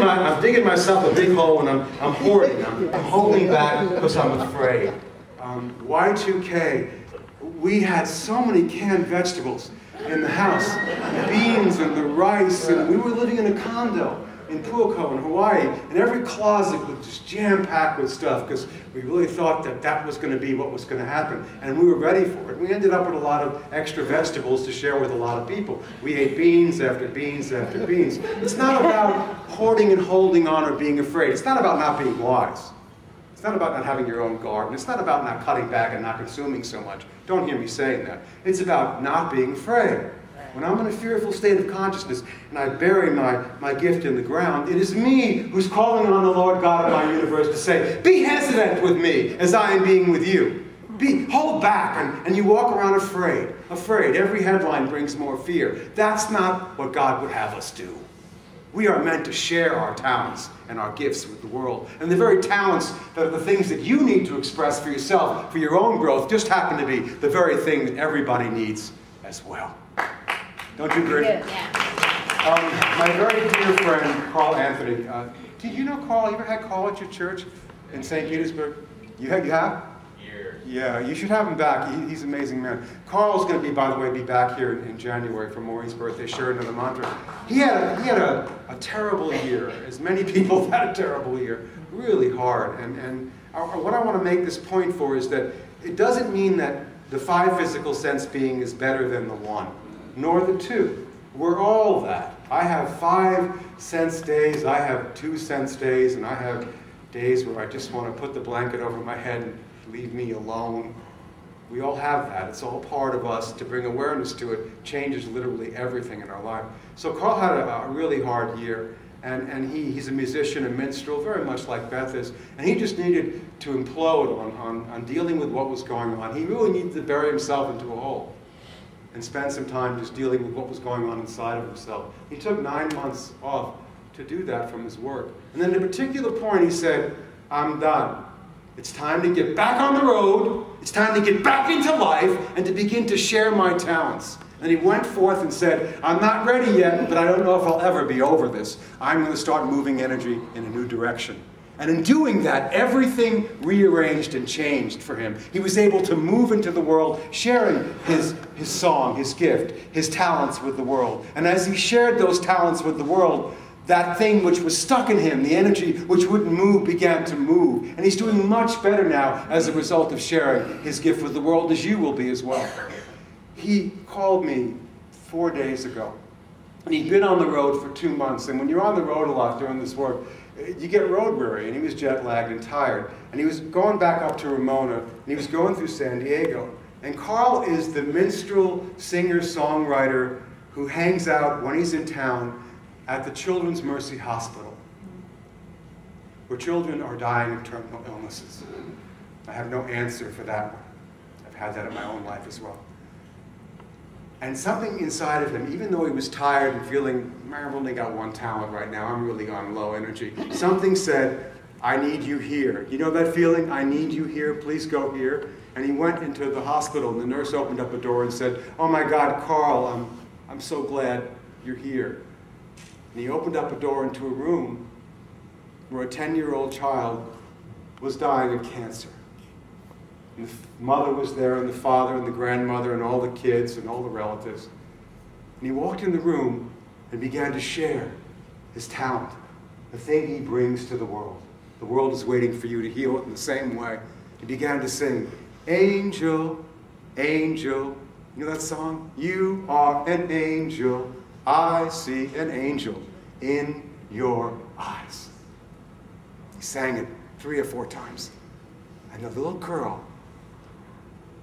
I'm digging myself a big hole, and I'm hoarding. I'm holding back because I'm afraid. Y2K, we had so many canned vegetables in the house, the beans and the rice, and we were living in a condo in Puako in Hawaii, and every closet was just jam-packed with stuff because we really thought that that was going to be what was going to happen, and we were ready for it. We ended up with a lot of extra vegetables to share with a lot of people. We ate beans after beans after beans. It's not about hoarding and holding on or being afraid. It's not about not being wise. It's not about not having your own garden. It's not about not cutting back and not consuming so much. Don't hear me saying that. It's about not being afraid. When I'm in a fearful state of consciousness and I bury my gift in the ground, it is me who's calling on the Lord God of my universe to say, be hesitant with me as I am being with you. Hold back, and you walk around afraid. Afraid. Every headline brings more fear. That's not what God would have us do. We are meant to share our talents and our gifts with the world. And the very talents that are the things that you need to express for yourself, for your own growth, just happen to be the very thing that everybody needs as well. Don't you agree? Yeah. My very dear friend, Carl Anthony. Did you know Carl? You ever had Carl at your church in St. Petersburg? You have? Yeah, you should have him back. He's an amazing man. Carl's going to be, by the way, back here in January for Maureen's birthday, sharing another mantra. He had a terrible year, as many people have had a terrible year, really hard. And what I want to make this point for is that it doesn't mean that the 5 physical sense being is better than the 1, nor the 2. We're all that. I have 5 sense days, I have 2 sense days, and I have days where I just want to put the blanket over my head and leave me alone. We all have that. It's all part of us. To bring awareness to it changes literally everything in our life. So Carl had a really hard year, and he's a musician and minstrel, very much like Beth is, and he just needed to implode on dealing with what was going on. He really needed to bury himself into a hole and spend some time just dealing with what was going on inside of himself. He took 9 months off to do that from his work. And then at a particular point he said, I'm done. It's time to get back on the road. It's time to get back into life and to begin to share my talents. And he went forth and said, I'm not ready yet, but I don't know if I'll ever be over this. I'm going to start moving energy in a new direction. And in doing that, everything rearranged and changed for him. He was able to move into the world, sharing his song, his gift, his talents with the world. And as he shared those talents with the world, that thing which was stuck in him, the energy which wouldn't move, began to move. And he's doing much better now as a result of sharing his gift with the world, as you will be as well. He called me 4 days ago. And he'd been on the road for 2 months. And when you're on the road a lot doing this work, you get road weary. And he was jet-lagged and tired. And he was going back up to Ramona. And he was going through San Diego. And Carl is the minstrel, singer, songwriter who hangs out when he's in town at the Children's Mercy Hospital, where children are dying of terminal illnesses. I have no answer for that one. I've had that in my own life as well. And something inside of him, even though he was tired and feeling, I've only got one talent right now, I'm really on low energy, something said, I need you here. You know that feeling? I need you here, please go here. And he went into the hospital, and the nurse opened up a door and said, oh my God, Carl, I'm so glad you're here. And he opened up a door into a room where a 10-year-old child was dying of cancer. And the mother was there, and the father, and the grandmother, and all the kids, and all the relatives. And he walked in the room and began to share his talent, the thing he brings to the world. The world is waiting for you to heal it in the same way. He began to sing, Angel, Angel. You know that song? You are an angel. I see an angel in your eyes. He sang it 3 or 4 times. And the little girl,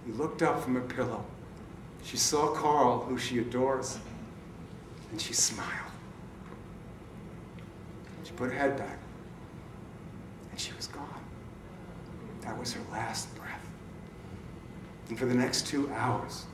he looked up from her pillow. She saw Carl, who she adores, and she smiled. She put her head back, and she was gone. That was her last breath. And for the next 2 hours,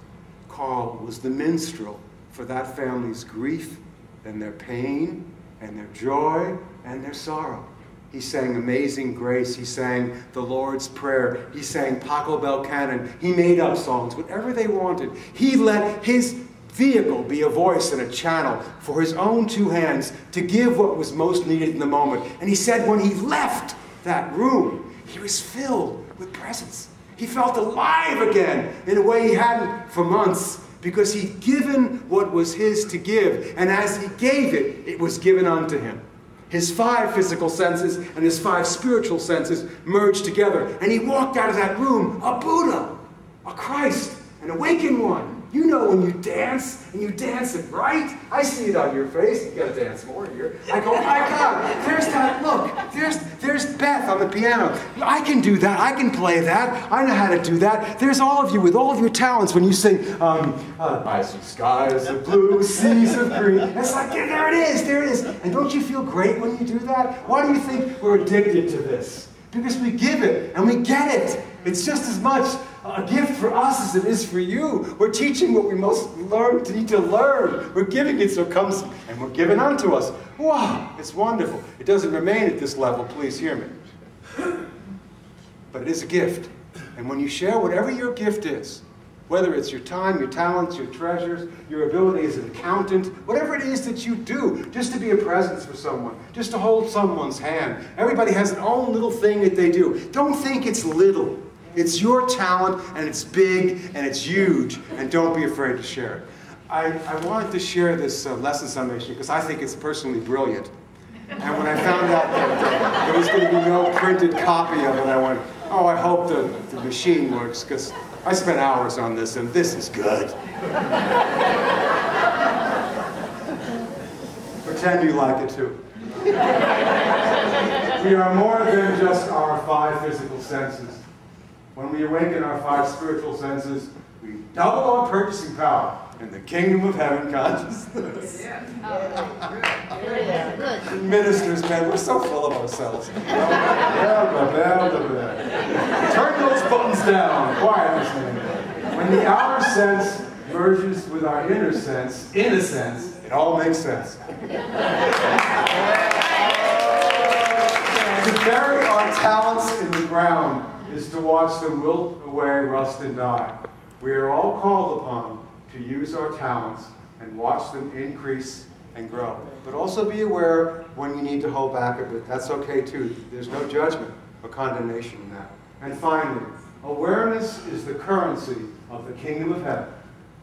Carl was the minstrel for that family's grief and their pain and their joy and their sorrow. He sang Amazing Grace. He sang the Lord's Prayer. He sang Paco Bell Cannon. He made up songs, whatever they wanted. He let his vehicle, be a voice and a channel for his own two hands to give what was most needed in the moment. And he said when he left that room, he was filled with presence. He felt alive again in a way he hadn't for months, because he'd given what was his to give. And as he gave it, it was given unto him. His 5 physical senses and his 5 spiritual senses merged together. And he walked out of that room a Buddha, a Christ, an awakened one. You know when you dance, and you dance it right. I see it on your face. You gotta dance more here. I go, oh my God, there's that look. There's Beth on the piano. I can do that. I can play that. I know how to do that. There's all of you with all of your talents when you sing, I see skies of blue, seas of green. It's like, there it is, there it is. And don't you feel great when you do that? Why do you think we're addicted to this? Because we give it, and we get it. It's just as much a gift for us as it is for you. We're teaching what we most need to learn. We're giving it so it comes, and we're given unto us. Wow, it's wonderful. It doesn't remain at this level, please hear me. But it is a gift. And when you share whatever your gift is, whether it's your time, your talents, your treasures, your ability as an accountant, whatever it is that you do, just to be a presence for someone, just to hold someone's hand. Everybody has their own little thing that they do. Don't think it's little. It's your talent, and it's big, and it's huge, and don't be afraid to share it. I wanted to share this lesson summation because I think it's personally brilliant. And when I found out that there was going to be no printed copy of it, I went, oh, I hope the machine works, because I spent hours on this, and this is good. Pretend you like it too. We are more than just our 5 physical senses. When we awaken our 5 spiritual senses, we double our purchasing power in the kingdom of heaven consciousness. Ministers, man, we're so full of ourselves. Turn those buttons down, quietly. When the outer sense merges with our inner sense, in a sense, it all makes sense. To bury our talents in the ground is to watch them wilt away, rust, and die. We are all called upon to use our talents and watch them increase and grow. But also be aware when you need to hold back a bit. That's okay too. There's no judgment or condemnation in that. And finally, awareness is the currency of the kingdom of heaven.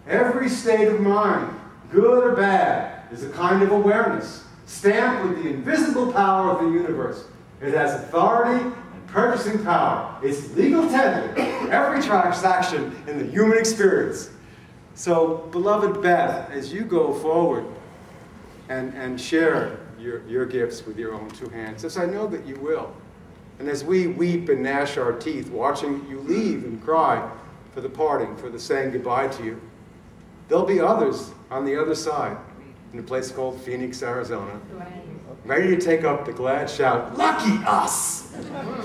Every state of mind, good or bad, is a kind of awareness, stamped with the invisible power of the universe. It has authority and purchasing power. It's legal tender for every transaction in the human experience. So, beloved Beth, as you go forward and share your gifts with your own 2 hands, as I know that you will, and as we weep and gnash our teeth watching you leave and cry for the parting, for the saying goodbye to you, there'll be others on the other side in a place called Phoenix, Arizona, ready to take up the glad shout, lucky us!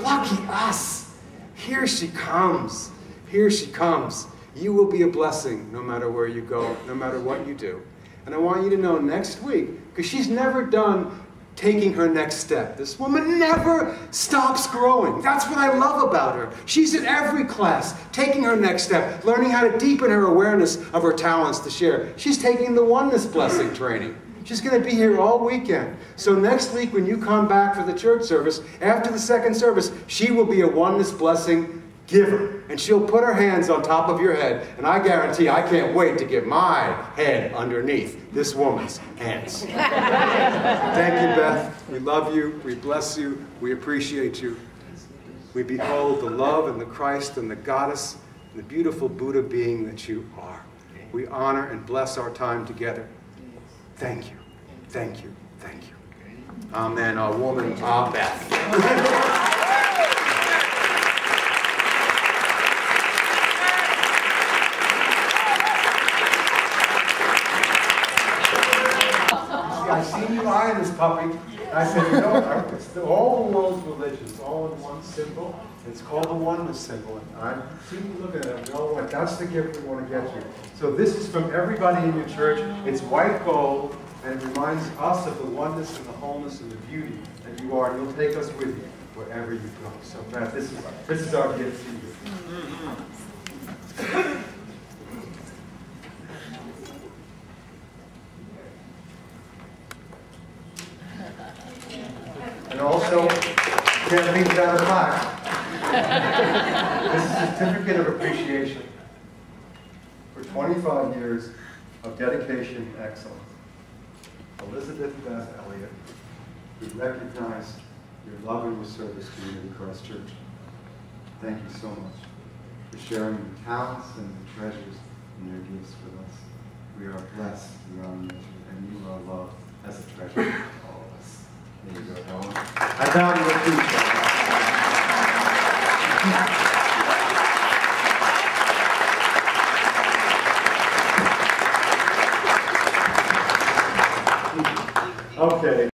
Lucky us! Here she comes. Here she comes. You will be a blessing no matter where you go, no matter what you do. And I want you to know next week, because she's never done taking her next step. This woman never stops growing. That's what I love about her. She's in every class, taking her next step, learning how to deepen her awareness of her talents to share. She's taking the Oneness Blessing training. She's going to be here all weekend. So next week when you come back for the church service, after the second service, she will be a Oneness Blessing giver. And she'll put her hands on top of your head. And I guarantee I can't wait to get my head underneath this woman's hands. Thank you, Beth. We love you. We bless you. We appreciate you. We behold the love and the Christ and the goddess and the beautiful Buddha being that you are. We honor and bless our time together. Thank you. Thank you. Thank you. Amen. Our woman, Beth. I seen you eyeing this puppy. I said, you know, it's all the world's religions, all in one symbol. It's called the Oneness symbol. And I see you looking at it. We all want, that's the gift we want to get you. So this is from everybody in your church. It's white gold, and it reminds us of the oneness and the wholeness and the beauty that you are. And you'll take us with you wherever you go. So Beth, this is our gift to you. also can't leave without a plaque. This is a certificate of appreciation for 25 years of dedication and excellence. Elizabeth Beth Elliott, we recognize your love and your service to Unity Christ Church. Thank you so much for sharing your talents and the treasures and your gifts with us. We are blessed beyond measure, and you are loved as a treasure to all of us. There you go, Helen. I value your appreciation.